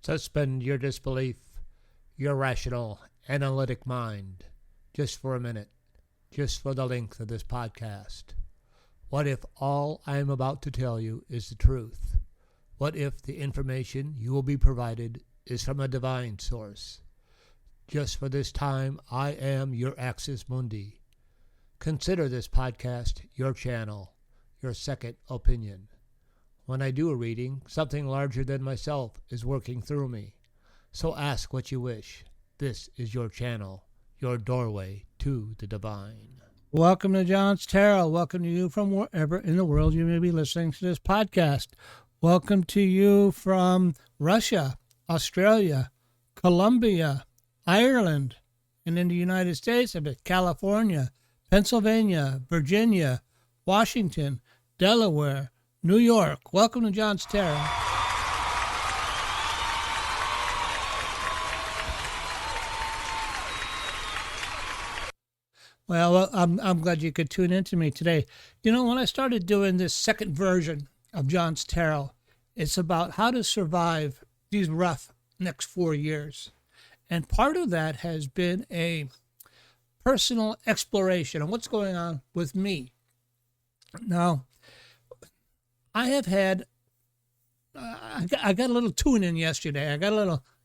Suspend your disbelief, your rational, analytic mind, just for a minute, just for the length of this podcast. What if all I am about to tell you is the truth? What if the information you will be provided is from a divine source? Just for this time, I am your Axis Mundi. Consider this podcast your channel, your second opinion. When I do a reading, something larger than myself is working through me. So ask what you wish. This is your channel, your doorway to the divine. Welcome to JohnsTarot. Welcome to you from wherever in the world you may be listening to this podcast. Welcome to you from Russia, Australia, Colombia, Ireland, and in the United States, California, Pennsylvania, Virginia, Washington, Delaware, New York. Welcome to JohnsTarot. Well, I'm glad you could tune in to me today. You know, when I started doing this second version of JohnsTarot, it's about how to survive these rough next 4 years. And part of that has been a personal exploration of what's going on with me. Now, I have had, I got a little tune in yesterday.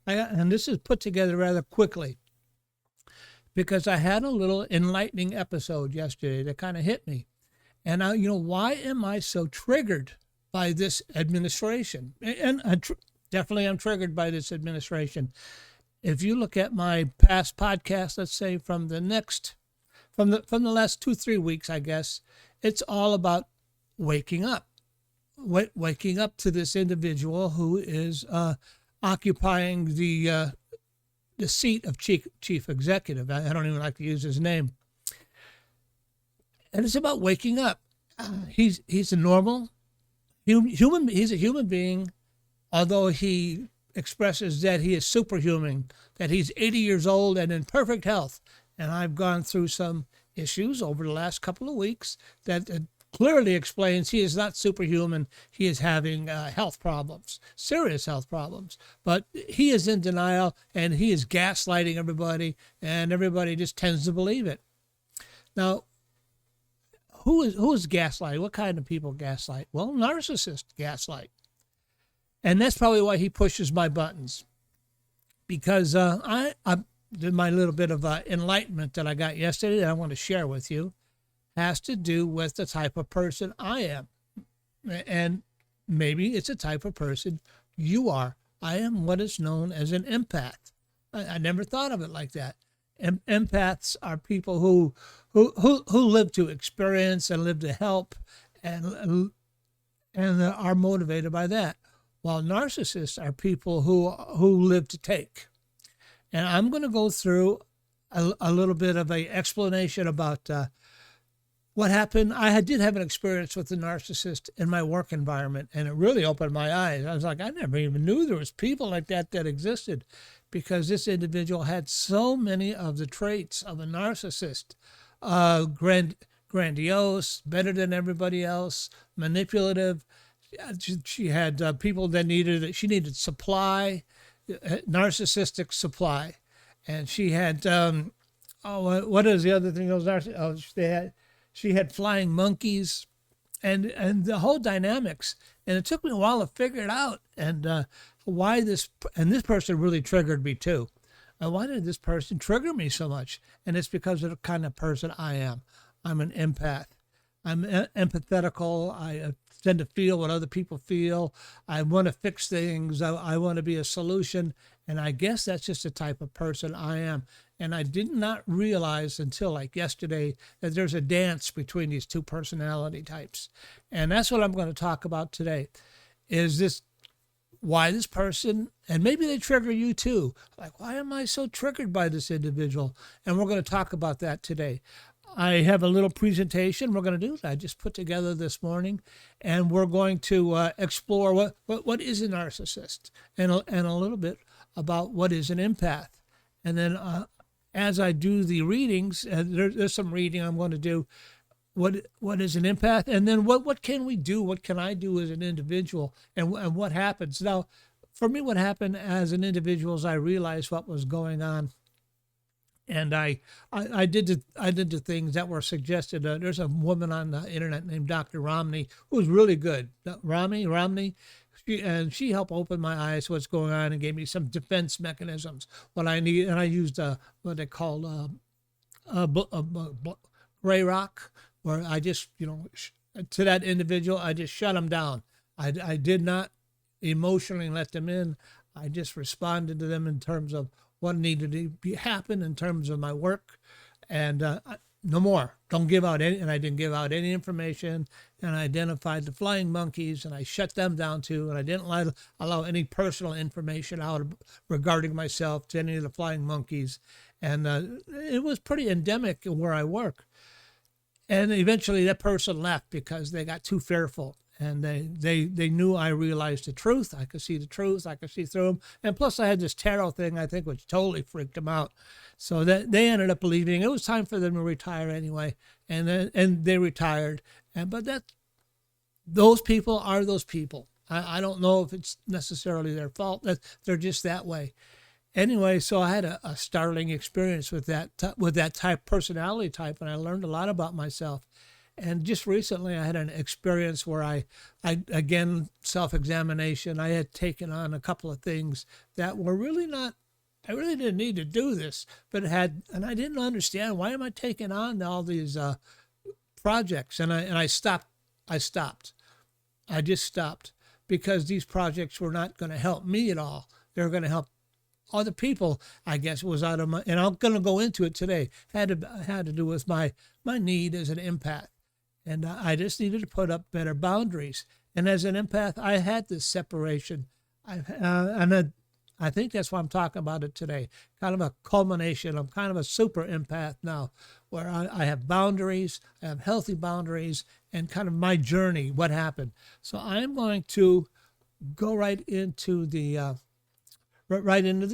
And this is put together rather quickly because I had a little enlightening episode yesterday that kind of hit me. And now, why am I so triggered by this administration? And definitely I'm triggered by this administration. If you look at my past podcast, let's say from the last 2-3 weeks, I guess, it's all about waking up. Waking up to this individual who is occupying the seat of chief executive. I don't even like to use his name. And it's about waking up. He's a normal human. He's a human being, although he expresses that he is superhuman, that he's 80 years old and in perfect health. And I've gone through some issues over the last couple of weeks that clearly explains he is not superhuman. He is having health problems, serious health problems. But he is in denial, and he is gaslighting everybody, and everybody just tends to believe it. Now, who is gaslight? What kind of people gaslight? Well, narcissists gaslight. And that's probably why he pushes my buttons. Because I did my little bit of enlightenment that I got yesterday that I want to share with you. Has to do with the type of person I am. And maybe it's a type of person you are. I am what is known as an empath. I never thought of it like that. Empaths are people who live to experience and live to help and are motivated by that. While narcissists are people who live to take. And I'm going to go through a little bit of an explanation about what happened. I did have an experience with a narcissist in my work environment, and it really opened my eyes. I was like, I never even knew there was people like that existed, because this individual had so many of the traits of a narcissist. Grandiose, better than everybody else, manipulative. She had people that she needed supply, narcissistic supply. And she had, what is the other thing those narcissists, she had flying monkeys and the whole dynamics. And it took me a while to figure it out. And why this person really triggered me too. Why did this person trigger me so much? And it's because of the kind of person I am. I'm an empath. I'm empathetical. I tend to feel what other people feel. I want to fix things. I want to be a solution. And I guess that's just the type of person I am. And I did not realize until like yesterday that there's a dance between these two personality types. And that's what I'm going to talk about today. Is this why this person, and maybe they trigger you too. Like, why am I so triggered by this individual? And we're going to talk about that today. I have a little presentation we're going to do that I just put together this morning, and we're going to explore what is a narcissist and a little bit about what is an empath. And then as I do the readings, there's some reading I'm going to do. What is an empath, and then what can we do? What can I do as an individual, and what happens? Now, for me, what happened as an individual is I realized what was going on. And I did the things that were suggested. There's a woman on the internet named Dr. Romney who was really good. Romney, she helped open my eyes to what's going on and gave me some defense mechanisms. What I need, and I used what they call gray rock, where I just to that individual I just shut them down. I did not emotionally let them in. I just responded to them in terms of what needed to happen in terms of my work, and no more. Don't give out any, and I didn't give out any information, and I identified the flying monkeys, and I shut them down too, and I didn't allow any personal information out regarding myself to any of the flying monkeys, and it was pretty endemic where I work. And eventually that person left because they got too fearful. And they knew I realized the truth. I could see the truth. I could see through them. And plus I had this tarot thing, I think, which totally freaked them out. So that they ended up believing it was time for them to retire anyway. And they retired. But those people are those people. I don't know if it's necessarily their fault. That they're just that way. Anyway, so I had a startling experience with that personality type, and I learned a lot about myself. And just recently, I had an experience where I again, self-examination. I had taken on a couple of things that were really not. I really didn't need to do this, but and I didn't understand, why am I taking on all these projects? And I stopped. I just stopped because these projects were not going to help me at all. They were going to help other people. I guess it was out of my, and I'm going to go into it today. Had to do with my need as an empath. And I just needed to put up better boundaries. And as an empath, I had this separation. And I think that's why I'm talking about it today. Kind of a culmination. I'm kind of a super empath now, where I have boundaries, I have healthy boundaries, and kind of my journey, what happened. So I'm going to go right into the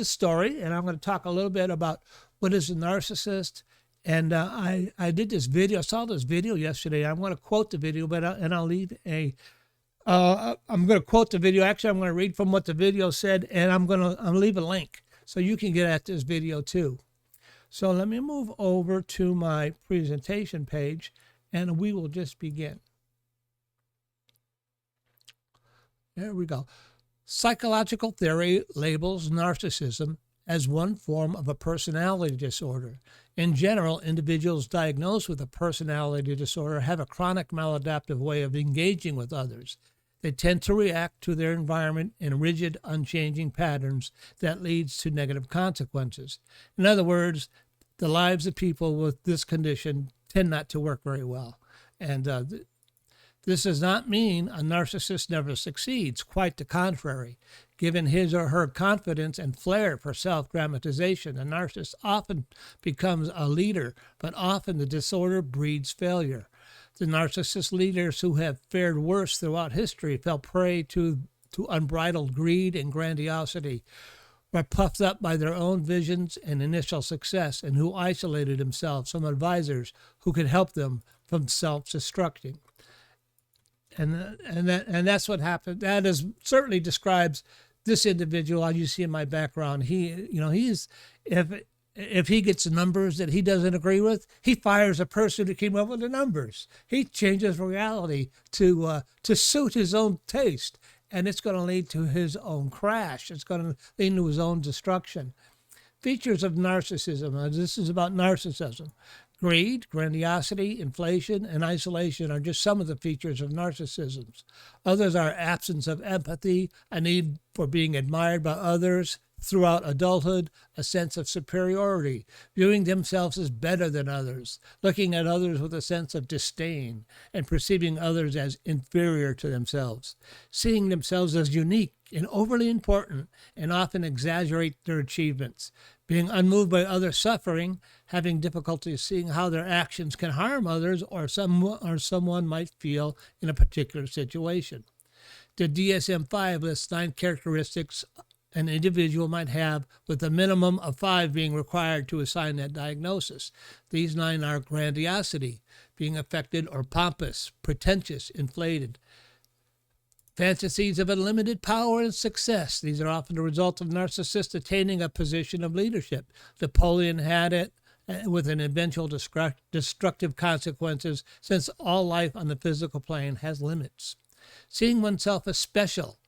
story, and I'm going to talk a little bit about what is a narcissist. And I did this video. I saw this video yesterday. I'm going to quote the video, I'll leave I'm going to quote the video. Actually, I'm going to read from what the video said, and I'll leave a link so you can get at this video too. So let me move over to my presentation page, and we will just begin. There we go. Psychological theory labels narcissism as one form of a personality disorder. In general, individuals diagnosed with a personality disorder have a chronic maladaptive way of engaging with others. They tend to react to their environment in rigid, unchanging patterns that leads to negative consequences. In other words, the lives of people with this condition tend not to work very well. And this does not mean a narcissist never succeeds. Quite the contrary. Given his or her confidence and flair for self-dramatization, a narcissist often becomes a leader, but often the disorder breeds failure. The narcissist leaders who have fared worse throughout history fell prey to unbridled greed and grandiosity, were puffed up by their own visions and initial success, and who isolated themselves from advisors who could help them from self-destructing. And that's what happened. That certainly describes this individual. As you see in my background, he's if he gets numbers that he doesn't agree with, he fires a person who came up with the numbers. He changes reality to suit his own taste, and it's going to lead to his own crash. It's going to lead to his own destruction. Features of narcissism. This is about narcissism. Greed, grandiosity, inflation, and isolation are just some of the features of narcissism. Others are absence of empathy, a need for being admired by others throughout adulthood, a sense of superiority, viewing themselves as better than others, looking at others with a sense of disdain, and perceiving others as inferior to themselves, seeing themselves as unique and overly important, and often exaggerate their achievements, being unmoved by other suffering, having difficulty seeing how their actions can harm others or someone might feel in a particular situation. The DSM-5 lists 9 characteristics an individual might have, with a minimum of 5 being required to assign that diagnosis. These 9 are grandiosity, being affected or pompous, pretentious, inflated, Fantasies of unlimited power and success. These are often the result of narcissists attaining a position of leadership. Napoleon had it with an eventual destructive consequences, since all life on the physical plane has limits. Seeing oneself as special,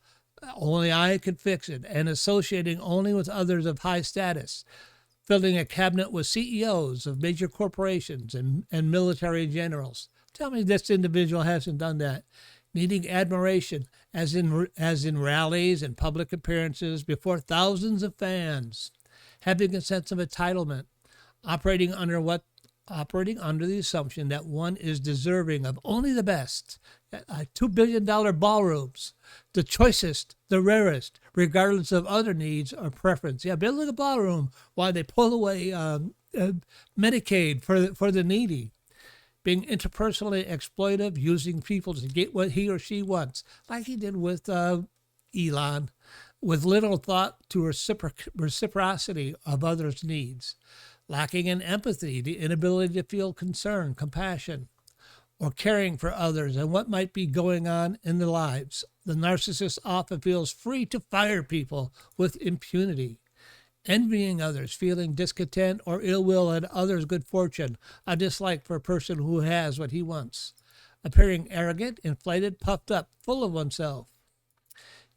only I could fix it, and associating only with others of high status. Filling a cabinet with CEOs of major corporations and military generals. Tell me this individual hasn't done that. Needing admiration, as in rallies and public appearances before thousands of fans. Having a sense of entitlement. Operating under the assumption that one is deserving of only the best. $2 billion ballrooms, the choicest, the rarest, regardless of other needs or preference. Yeah, building a ballroom while they pull away Medicaid for the needy. Being interpersonally exploitive, using people to get what he or she wants, like he did with Elon, with little thought to reciprocity of others' needs. Lacking in empathy, the inability to feel concern, compassion, or caring for others and what might be going on in their lives. The narcissist often feels free to fire people with impunity. Envying others, feeling discontent or ill will at others' good fortune, a dislike for a person who has what he wants. Appearing arrogant, inflated, puffed up, full of oneself.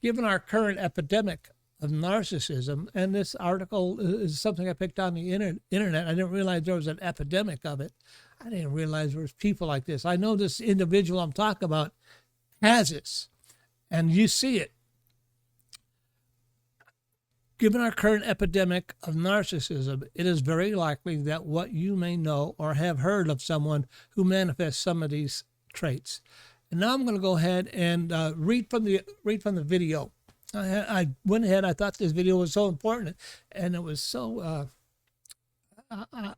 Given our current epidemic of narcissism, and this article is something I picked on the internet. I didn't realize there was an epidemic of it. I didn't realize there was people like this. I know this individual I'm talking about has this, and you see it. Given our current epidemic of narcissism, it is very likely that what you may know or have heard of someone who manifests some of these traits. And now I'm going to go ahead and read from the video. I went ahead. I thought this video was so important, and it was so.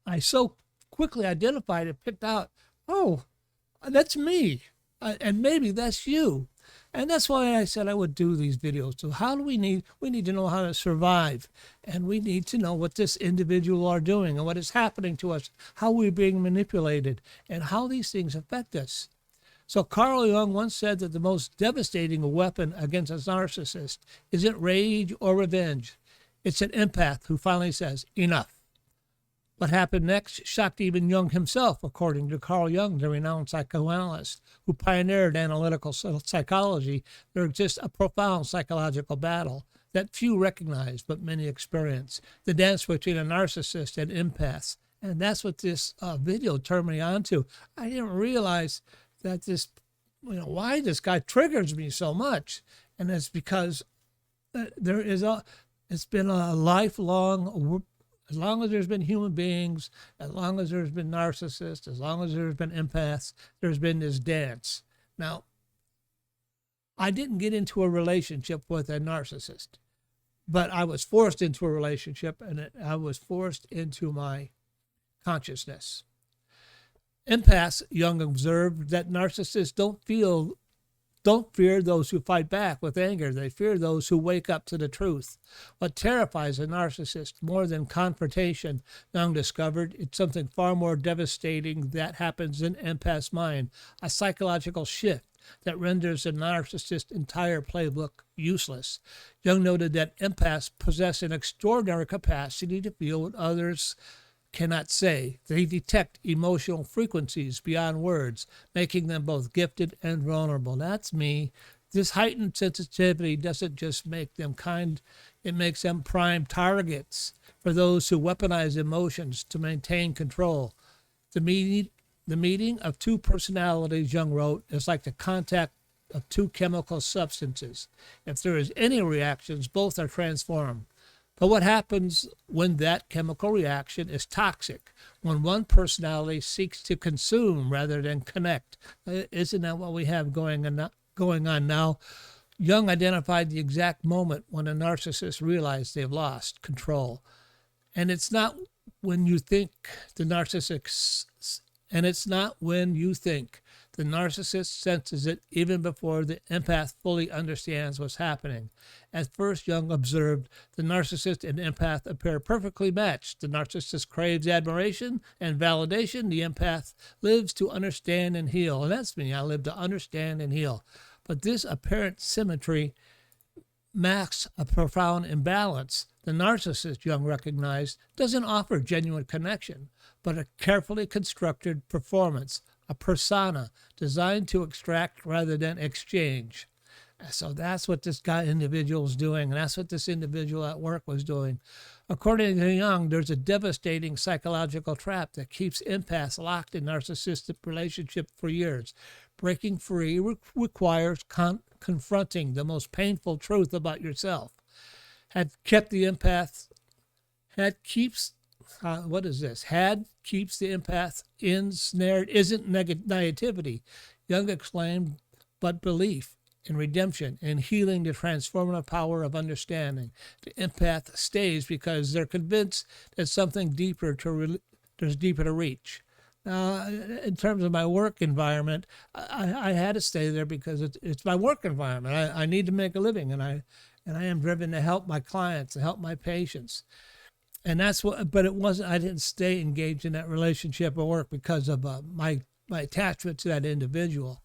I so quickly identified and picked out. Oh, that's me, and maybe that's you, and that's why I said I would do these videos. So how do we need? We need to know how to survive, and we need to know what this individual are doing and what is happening to us, how we're being manipulated, and how these things affect us. So Carl Jung once said that the most devastating weapon against a narcissist isn't rage or revenge. It's an empath who finally says, enough. What happened next shocked even Jung himself, according to Carl Jung, the renowned psychoanalyst who pioneered analytical psychology. There exists a profound psychological battle that few recognize but many experience, the dance between a narcissist and empaths. And that's what this video turned me on to. I didn't realize that this, why this guy triggers me so much. And it's because it's been a lifelong, as long as there's been human beings, as long as there's been narcissists, as long as there's been empaths, there's been this dance. Now, I didn't get into a relationship with a narcissist, but I was forced into a relationship, and I was forced into my consciousness. Empaths, Jung observed, that narcissists don't fear those who fight back with anger. They fear those who wake up to the truth. What terrifies a narcissist more than confrontation, Jung discovered, it's something far more devastating that happens in empath's mind, a psychological shift that renders the narcissist's entire playbook useless. Jung noted that empaths possess an extraordinary capacity to feel what others cannot say. They detect emotional frequencies beyond words, making them both gifted and vulnerable. That's me. This heightened sensitivity doesn't just make them kind, it makes them prime targets for those who weaponize emotions to maintain control. The meeting of two personalities, Jung wrote, is like the contact of two chemical substances. If there is any reactions, both are transformed. But what happens when that chemical reaction is toxic, when one personality seeks to consume rather than connect? Isn't that what we have going on now? Jung identified the exact moment when a narcissist realized they've lost control. And it's not when you think the narcissist senses it even before the empath fully understands what's happening. At first, Jung observed the narcissist and empath appear perfectly matched. The narcissist craves admiration and validation. The empath lives to understand and heal. And that's me. I live to understand and heal. But this apparent symmetry masks a profound imbalance. The narcissist, Jung recognized, doesn't offer genuine connection, but a carefully constructed performance, a persona designed to extract rather than exchange. So that's what this individual is doing, and that's what this individual at work was doing. According to Jung, there's a devastating psychological trap that keeps empaths locked in narcissistic relationship for years. Breaking free requires confronting the most painful truth about yourself. Keeps the empath ensnared isn't negativity, Jung exclaimed, but belief in redemption and healing, the transformative power of understanding. The empath stays because they're convinced there's something deeper to reach. In terms of my work environment, I had to stay there because it's my work environment. I need to make a living, and I am driven to help my clients, to help my patients. And that's what, but it wasn't, I didn't stay engaged in that relationship or work because of my attachment to that individual.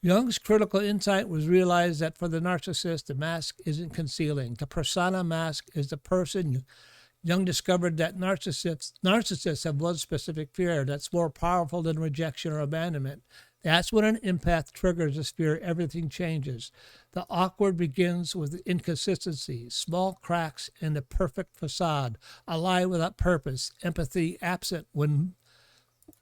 Jung's critical insight was realized that for the narcissist, the mask isn't concealing. The persona mask is the person. Jung discovered that narcissists have one specific fear that's more powerful than rejection or abandonment. That's when an empath triggers this fear, everything changes. The awkward begins with inconsistency, small cracks in the perfect facade, a lie without purpose, empathy absent when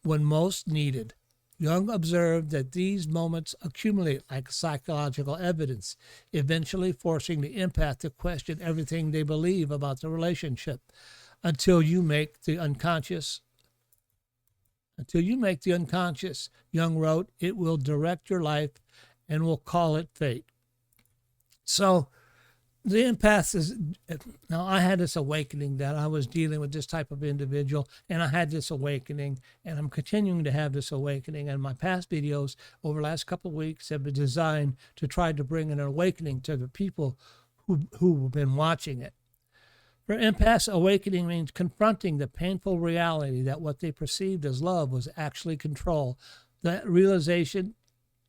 most needed. Jung observed that these moments accumulate like psychological evidence, eventually forcing the empath to question everything they believe about the relationship until you make the unconscious. Jung wrote, it will direct your life and we'll call it fate. So the empath is, now I had this awakening that I was dealing with this type of individual, and I had this awakening, and I'm continuing to have this awakening. And my past videos over the last couple of weeks have been designed to try to bring an awakening to the people who've been watching it. For empaths, awakening means confronting the painful reality that what they perceived as love was actually control. That realization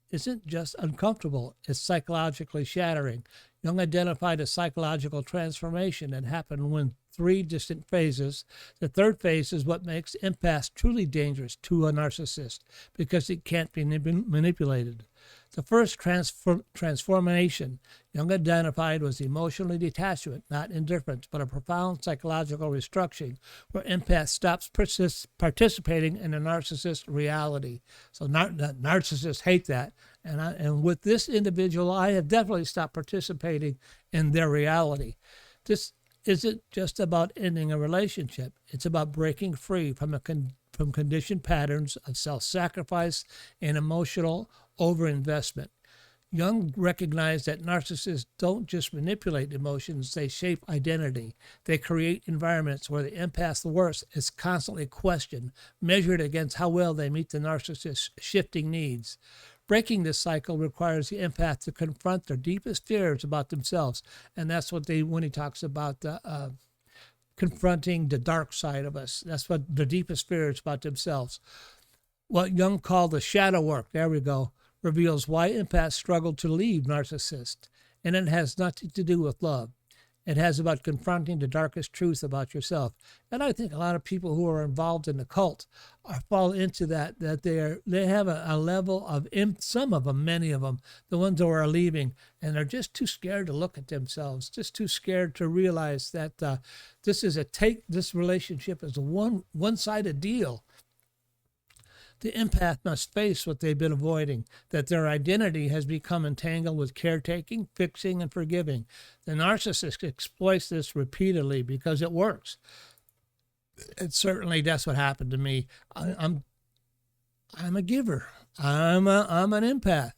isn't just uncomfortable, it's psychologically shattering. Jung identified a psychological transformation that happened when three distinct phases. The third phase is what makes empaths truly dangerous to a narcissist because it can't be manipulated. The first transformation Jung identified was emotional detachment, not indifference, but a profound psychological restructuring where empath stops participating in a narcissist reality. So narcissists hate that. And with this individual, I have definitely stopped participating in their reality. This isn't just about ending a relationship. It's about breaking free from conditioned patterns of self-sacrifice and emotional overinvestment. Jung recognized that narcissists don't just manipulate emotions, they shape identity. They create environments where the empath's worth is constantly questioned, measured against how well they meet the narcissist's shifting needs. Breaking this cycle requires the empath to confront their deepest fears about themselves. And that's what when he talks about confronting the dark side of us. That's what the deepest fears about themselves. What Jung called the shadow work, there we go, reveals why empaths struggle to leave narcissists. And it has nothing to do with love. It has about confronting the darkest truth about yourself. And I think a lot of people who are involved in the cult fall into that they have a level of, some of them, many of them, the ones who are leaving, and they're just too scared to look at themselves, just too scared to realize that this relationship is a one-sided deal. The empath must face what they've been avoiding, that their identity has become entangled with caretaking, fixing, and forgiving. The narcissist exploits this repeatedly because it works. And certainly that's what happened to me. I'm a giver. I'm an empath.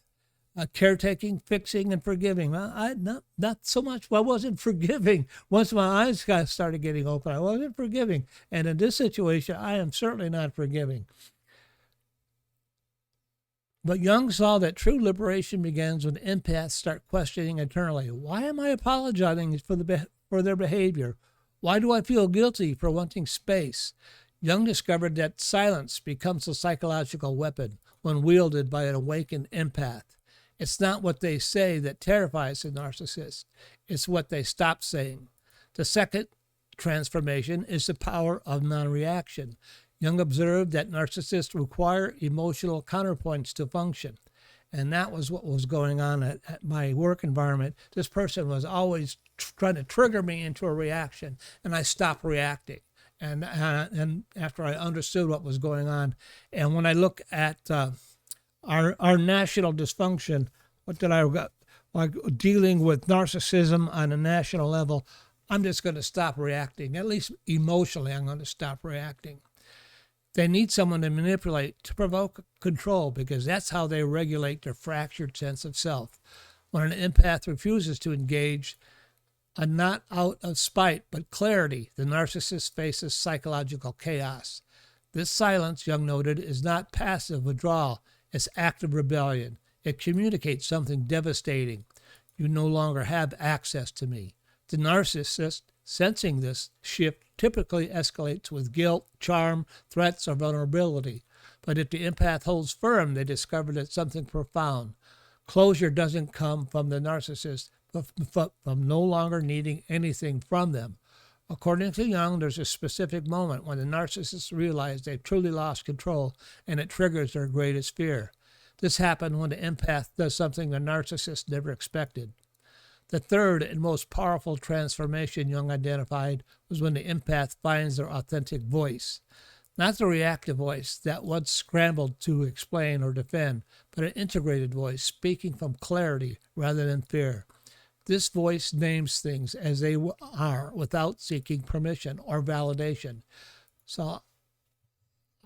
Caretaking, fixing, and forgiving. Not so much. I wasn't forgiving. Once my eyes started getting open, I wasn't forgiving. And in this situation, I am certainly not forgiving. But Jung saw that true liberation begins when empaths start questioning internally. Why am I apologizing for their behavior? Why do I feel guilty for wanting space? Jung discovered that silence becomes a psychological weapon when wielded by an awakened empath. It's not what they say that terrifies the narcissist. It's what they stop saying. The second transformation is the power of non-reaction. Jung observed that narcissists require emotional counterpoints to function. And that was what was going on at my work environment. This person was always trying to trigger me into a reaction, and I stopped reacting. And after I understood what was going on, and when I look at our national dysfunction, what did I got? Like dealing with narcissism on a national level, I'm just going to stop reacting. At least emotionally, I'm going to stop reacting. They need someone to manipulate, to provoke control, because that's how they regulate their fractured sense of self. When an empath refuses to engage, and not out of spite but clarity, the narcissist faces psychological chaos. This silence, Jung noted, is not passive withdrawal, it's active rebellion. It communicates something devastating. You no longer have access to me. The narcissist, sensing this shift, typically escalates with guilt, charm, threats, or vulnerability. But if the empath holds firm, they discover that something profound. Closure doesn't come from the narcissist, but from no longer needing anything from them. According to Jung, there's a specific moment when the narcissists realize they've truly lost control, and it triggers their greatest fear. This happened when the empath does something the narcissist never expected. The third and most powerful transformation Jung identified was when the empath finds their authentic voice. Not the reactive voice that once scrambled to explain or defend, but an integrated voice speaking from clarity rather than fear. This voice names things as they are without seeking permission or validation. So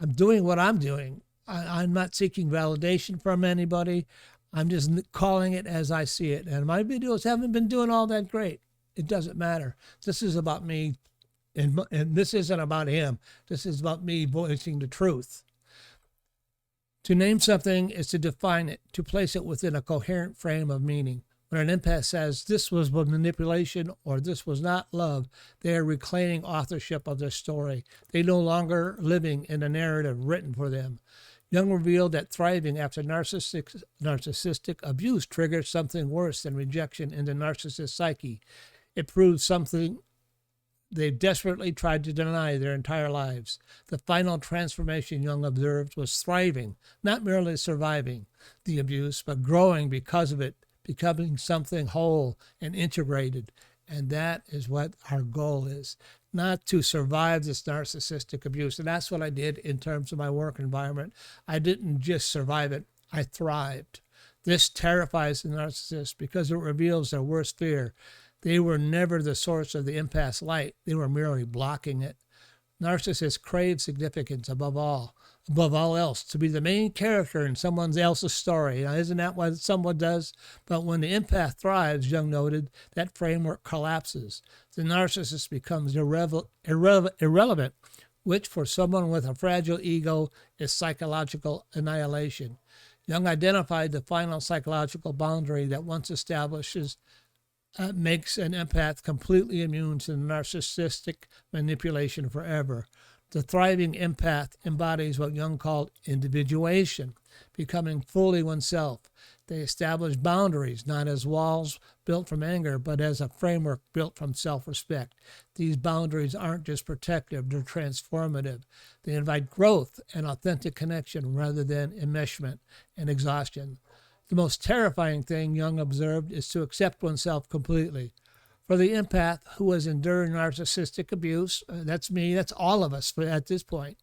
I'm doing what I'm doing. I'm not seeking validation from anybody. I'm just calling it as I see it. And my videos haven't been doing all that great. It doesn't matter. This is about me, and this isn't about him. This is about me voicing the truth. To name something is to define it, to place it within a coherent frame of meaning. When an empath says this was manipulation or this was not love, they are reclaiming authorship of their story. They no longer living in a narrative written for them. Jung revealed that thriving after narcissistic abuse triggers something worse than rejection in the narcissist's psyche. It proves something they've desperately tried to deny their entire lives. The final transformation Jung observed was thriving, not merely surviving the abuse, but growing because of it, becoming something whole and integrated. And that is what our goal is, not to survive this narcissistic abuse. And that's what I did in terms of my work environment. I didn't just survive it, I thrived. This terrifies the narcissist because it reveals their worst fear. They were never the source of the empath's light. They were merely blocking it. Narcissists crave significance above all else, to be the main character in someone else's story. Now, isn't that what someone does? But when the empath thrives, Jung noted, that framework collapses. The narcissist becomes irrelevant, which for someone with a fragile ego is psychological annihilation. Jung identified the final psychological boundary that once establishes makes an empath completely immune to the narcissistic manipulation forever. The thriving empath embodies what Jung called individuation, becoming fully oneself. They establish boundaries, not as walls built from anger, but as a framework built from self-respect. These boundaries aren't just protective, they're transformative. They invite growth and authentic connection rather than enmeshment and exhaustion. The most terrifying thing Jung observed is to accept oneself completely. For the empath who has endured narcissistic abuse, that's me, that's all of us at this point.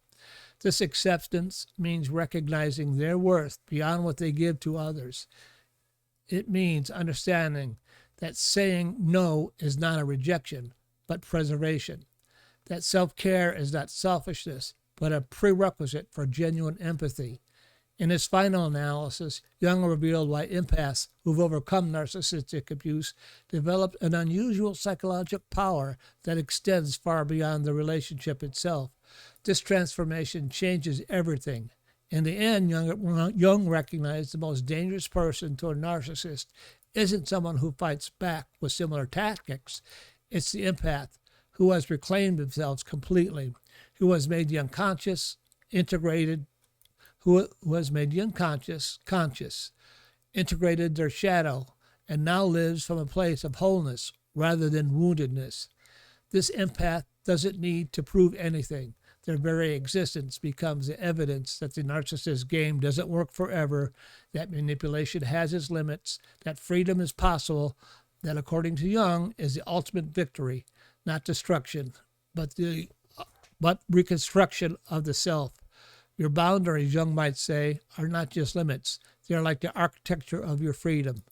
This acceptance means recognizing their worth beyond what they give to others. It means understanding that saying no is not a rejection, but preservation. That self-care is not selfishness, but a prerequisite for genuine empathy. In his final analysis, Jung revealed why empaths who've overcome narcissistic abuse developed an unusual psychological power that extends far beyond the relationship itself. This transformation changes everything. In the end, Jung recognized the most dangerous person to a narcissist isn't someone who fights back with similar tactics. It's the empath who has reclaimed themselves completely, who has made the unconscious integrated, who has made the unconscious conscious. integrated their shadow, and now lives from a place of wholeness rather than woundedness. This empath doesn't need to prove anything. Their very existence becomes the evidence that the narcissist game doesn't work forever, that manipulation has its limits, that freedom is possible, that according to Jung is the ultimate victory, not destruction, but reconstruction of the self. Your boundaries, Jung might say, are not just limits. They are like the architecture of your freedom.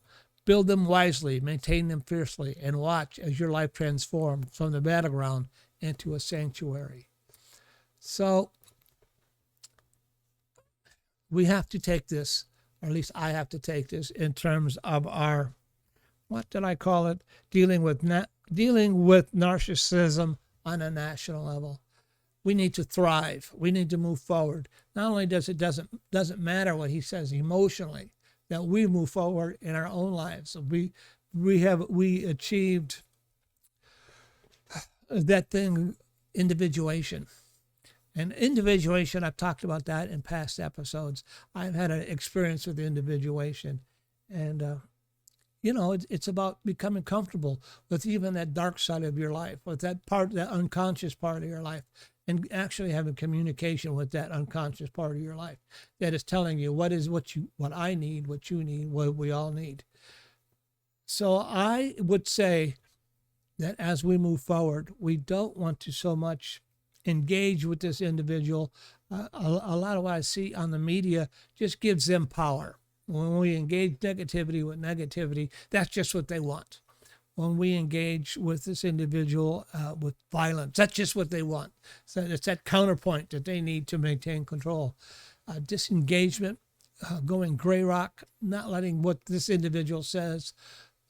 Build them wisely, maintain them fiercely, and watch as your life transforms from the battleground into a sanctuary. So we have to take this, or at least I have to take this, in terms of our, what did I call it? Dealing with narcissism on a national level. We need to thrive. We need to move forward. Not only doesn't matter what he says emotionally, that we move forward in our own lives. So we achieved that thing, individuation. And individuation, I've talked about that in past episodes. I've had an experience with individuation. And, it's about becoming comfortable with even that dark side of your life, with that unconscious part of your life, and actually having communication with that unconscious part of your life that is telling you what I need, what you need, what we all need. So I would say that as we move forward, we don't want to so much engage with this individual. A lot of what I see on the media just gives them power. When we engage negativity with negativity, that's just what they want. When we engage with this individual with violence, that's just what they want. So it's that counterpoint that they need to maintain control. Disengagement, going gray rock, not letting what this individual says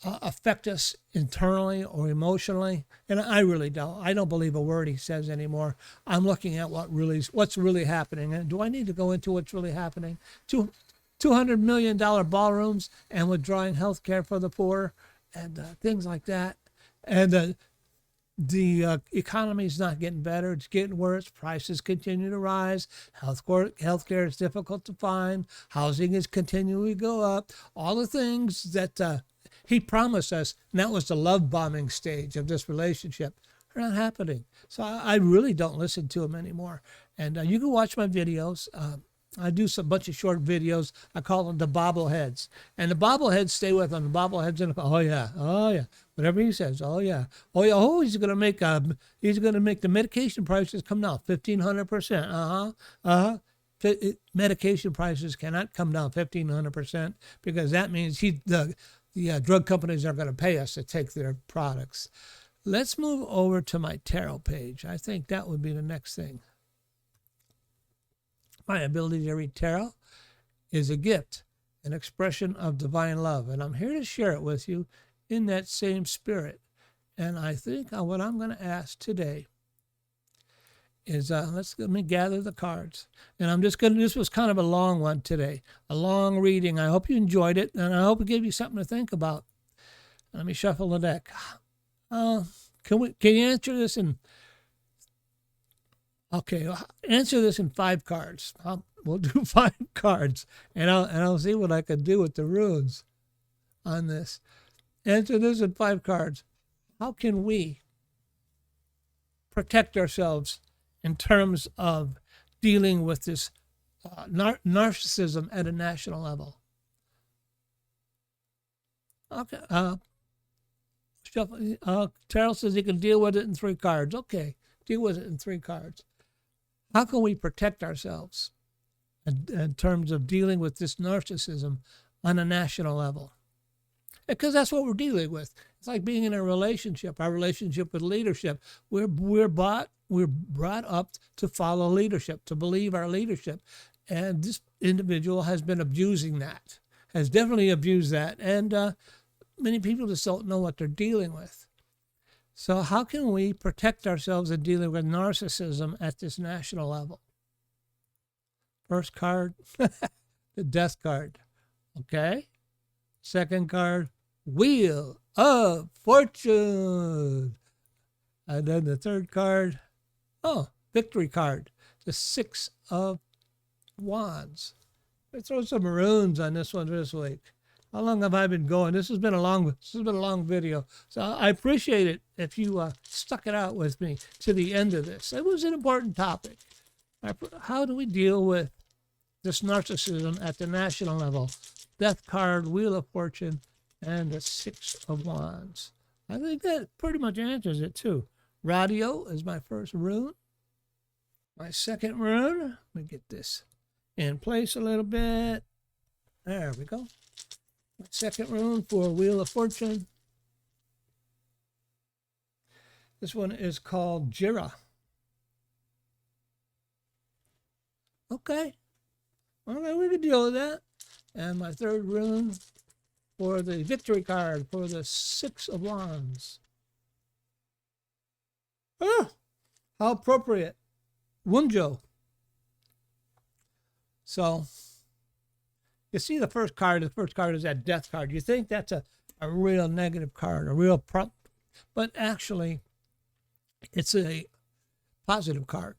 affect us internally or emotionally. And I really don't. I don't believe a word he says anymore. I'm looking at what's really happening. And do I need to go into what's really happening? $200 million ballrooms and withdrawing health care for the poor and things like that. And the economy is not getting better. It's getting worse. Prices continue to rise. Health care is difficult to find. Housing is continuing to go up. All the things that he promised us, and that was the love bombing stage of this relationship, are not happening. So I really don't listen to him anymore. And you can watch my videos. I do some bunch of short videos. I call them the bobbleheads. And the bobbleheads stay with them. The bobbleheads, oh yeah. Whatever he says, oh yeah. He's going to make the medication prices come down 1,500%. Medication prices cannot come down 1,500% because that means the drug companies are going to pay us to take their products. Let's move over to my tarot page. I think that would be the next thing. My ability to read tarot is a gift, an expression of divine love, and I'm here to share it with you in that same spirit. And I think what I'm going to ask today is let me gather the cards. And this was kind of a long one today, a long reading. I hope you enjoyed it, and I hope it gave you something to think about. Let me shuffle the deck. Can you answer this answer this in 5 cards. We'll do 5 cards, and I'll see what I can do with the runes on this. Answer this in 5 cards. How can we protect ourselves in terms of dealing with this narcissism at a national level? Okay. Tarot says you can deal with it in 3 cards. Okay, deal with it in 3 cards. How can we protect ourselves in terms of dealing with this narcissism on a national level? Because that's what we're dealing with. It's like being in a relationship, our relationship with leadership. We're brought up to follow leadership, to believe our leadership. And this individual has been abusing that, has definitely abused that. And many people just don't know what they're dealing with. So how can we protect ourselves in dealing with narcissism at this national level? First card, the Death card. Okay. Second card, Wheel of Fortune. And then the third card, Victory card, the 6 of Wands. Let's throw some maroons on this one this week. How long have I been going? This has been a long video. So I appreciate it if you stuck it out with me to the end of this. It was an important topic. How do we deal with this narcissism at the national level? Death card, Wheel of Fortune, and the Six of Wands. I think that pretty much answers it too. Radio is my first rune. My second rune, let me get this in place a little bit. There we go. My second rune for Wheel of Fortune. This one is called Jira. Okay. All right, we can deal with that. And my third rune for the victory card for the Six of Wands. Oh, how appropriate. Wunjo. So, you see the first card is that death card. You think that's a real negative card, a real but actually, it's a positive card.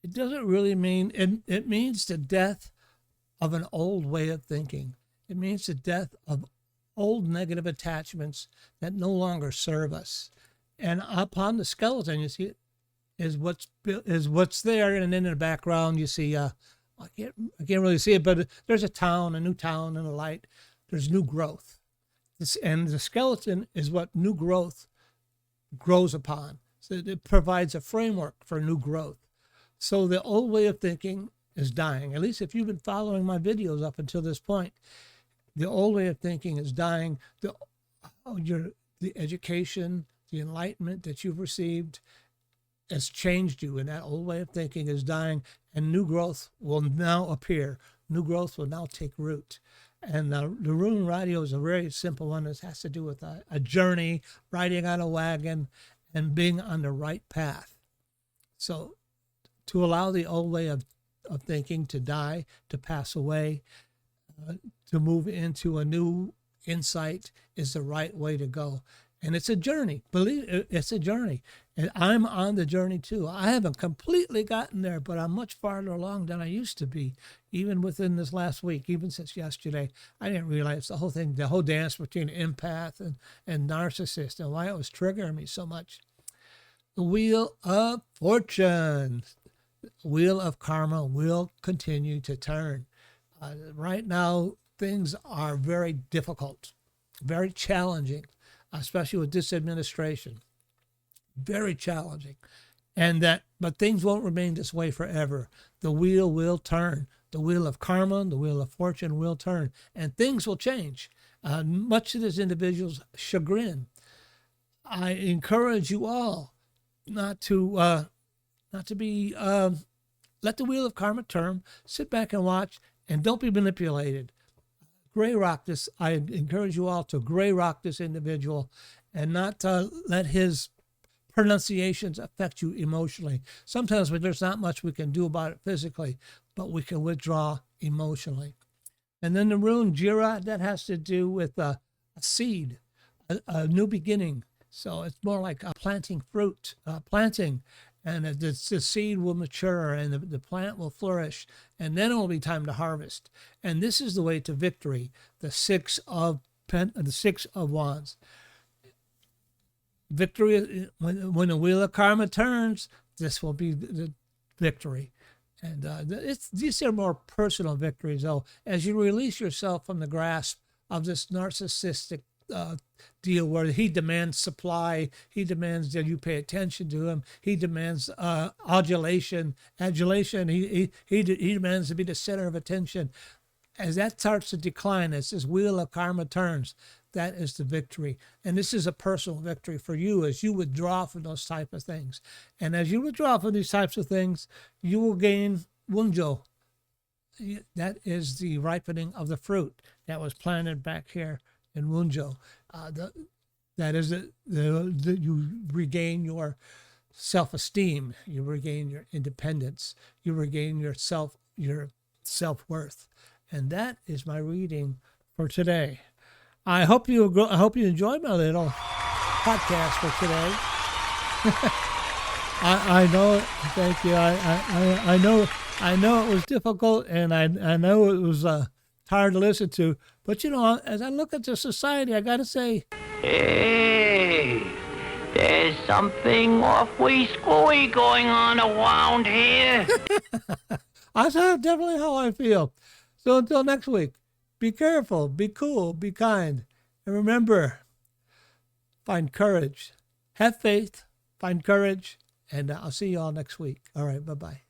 It doesn't really mean, it means the death of an old way of thinking. It means the death of old negative attachments that no longer serve us. And upon the skeleton, you see, is what's there, and then in the background you see I can't really see it, but there's a new town, and a light. There's new growth. And the skeleton is what new growth grows upon. So it provides a framework for new growth. So the old way of thinking is dying. At least if you've been following my videos up until this point, the old way of thinking is dying. The education, the enlightenment that you've received has changed you, and that old way of thinking is dying, and new growth will now appear. New growth will now take root. And the rune radio is a very simple one. It has to do with a journey, riding on a wagon, and being on the right path. So to allow the old way of thinking to die, to pass away, to move into a new insight is the right way to go. And it's a journey. It's a journey. And I'm on the journey too. I haven't completely gotten there, but I'm much farther along than I used to be, even within this last week, even since yesterday. I didn't realize the whole dance between empath and narcissist, and why it was triggering me so much. The Wheel of Fortune, Wheel of Karma will continue to turn. Right now, things are very difficult, very challenging, especially with this administration. Very challenging. But things won't remain this way forever. The wheel will turn. The Wheel of Karma, the Wheel of Fortune will turn, and things will change, much to this individual's chagrin. I encourage you all not to be, let the Wheel of Karma turn, sit back and watch, and don't be manipulated. Gray rock this. I encourage you all to gray rock this individual and not let his pronunciations affect you emotionally. Sometimes there's not much we can do about it physically, but we can withdraw emotionally. And then the rune Jira, that has to do with a seed, a new beginning. So it's more like planting fruit, and the seed will mature, and the plant will flourish, and then it will be time to harvest. And this is the way to victory, the Six of Wands. Victory, when the Wheel of Karma turns, this will be the victory. And these are more personal victories, though. As you release yourself from the grasp of this narcissistic deal where he demands supply, he demands that you pay attention to him, he demands adulation, he demands to be the center of attention. As that starts to decline, as this Wheel of Karma turns, that is the victory. And this is a personal victory for you as you withdraw from those type of things. And as you withdraw from these types of things, you will gain Wunjo. That is the ripening of the fruit that was planted back here in Wunjo. That is you regain your self-esteem, you regain your independence, you regain your self-worth. And that is my reading for today. I hope you enjoyed my little podcast for today. I know. Thank you. I know it was difficult, and I know it was hard to listen to, But, as I look at the society, I got to say, Hey, there's something awfully screwy going on around here. that's definitely how I feel. So until next week, be careful, be cool, be kind. And remember, find courage. Have faith, find courage, and I'll see you all next week. All right, bye-bye.